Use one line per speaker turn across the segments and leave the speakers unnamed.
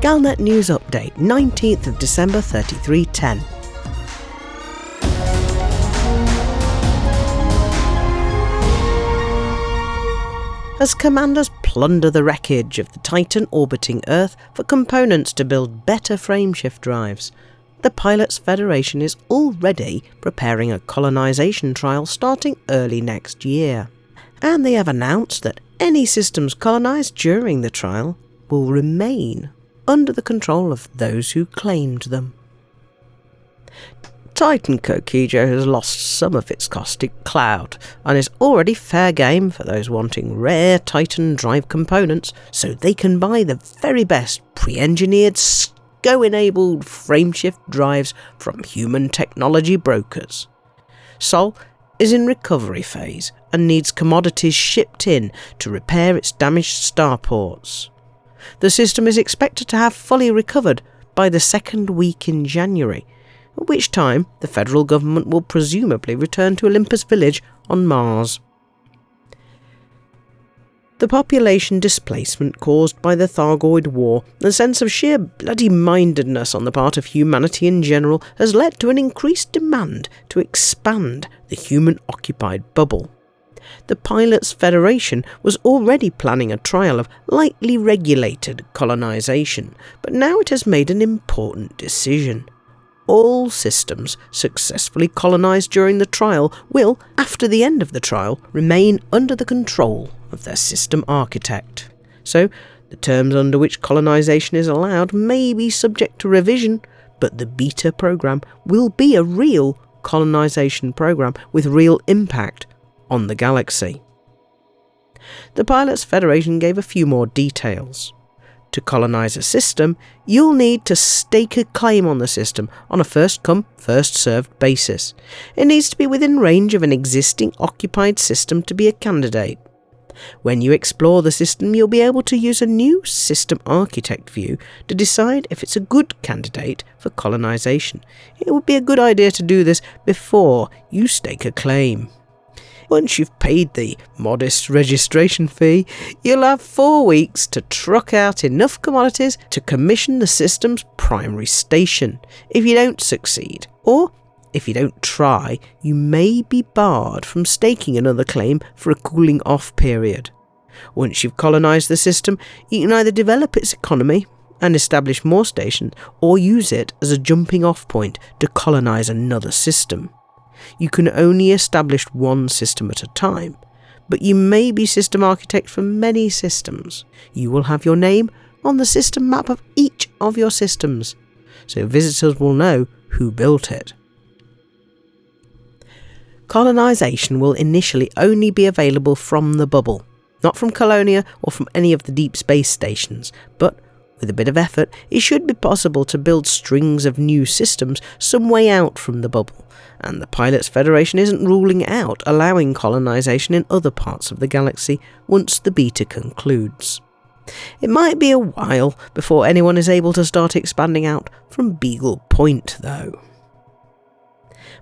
Galnet News Update, 19th of December 3310. As commanders plunder the wreckage of the Titan orbiting Earth for components to build better frameshift drives, the Pilots Federation is already preparing a colonisation trial starting early next year. And they have announced that any systems colonised during the trial will remain under the control of those who claimed them. Titan Kokijo has lost some of its caustic clout and is already fair game for those wanting rare Titan drive components so they can buy the very best pre-engineered SCO-enabled frameshift drives from human technology brokers. Sol is in recovery phase and needs commodities shipped in to repair its damaged starports. The system is expected to have fully recovered by the second week in January, at which time the federal government will presumably return to Olympus Village on Mars. The population displacement caused by the Thargoid War, and a sense of sheer bloody-mindedness on the part of humanity in general, has led to an increased demand to expand the human-occupied bubble. The Pilots Federation was already planning a trial of lightly regulated colonisation, but now it has made an important decision. All systems successfully colonised during the trial will, after the end of the trial, remain under the control of their system architect. So, the terms under which colonisation is allowed may be subject to revision, but the beta programme will be a real colonisation programme with real impact on the galaxy. The Pilots Federation gave a few more details. To colonise a system, you'll need to stake a claim on the system on a first-come, first-served basis. It needs to be within range of an existing occupied system to be a candidate. When you explore the system, you'll be able to use a new system architect view to decide if it's a good candidate for colonisation. It would be a good idea to do this before you stake a claim. Once you've paid the modest registration fee, you'll have 4 weeks to truck out enough commodities to commission the system's primary station. If you don't succeed, or if you don't try, you may be barred from staking another claim for a cooling off period. Once you've colonised the system, you can either develop its economy and establish more stations, or use it as a jumping off point to colonise another system. You can only establish one system at a time, but you may be system architect for many systems. You will have your name on the system map of each of your systems, so visitors will know who built it. Colonisation will initially only be available from the bubble, not from Colonia or from any of the deep space stations, but with a bit of effort, it should be possible to build strings of new systems some way out from the bubble, and the Pilots Federation isn't ruling out allowing colonisation in other parts of the galaxy once the beta concludes. It might be a while before anyone is able to start expanding out from Beagle Point, though.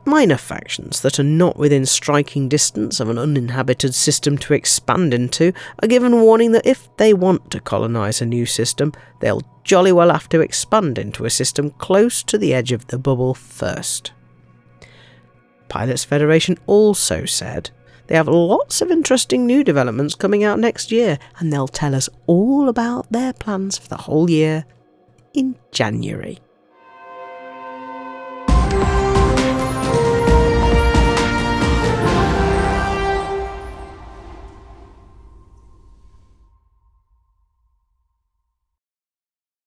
Minor factions that are not within striking distance of an uninhabited system to expand into are given warning that if they want to colonise a new system, they'll jolly well have to expand into a system close to the edge of the bubble first. Pilots Federation also said they have lots of interesting new developments coming out next year, and they'll tell us all about their plans for the whole year in January.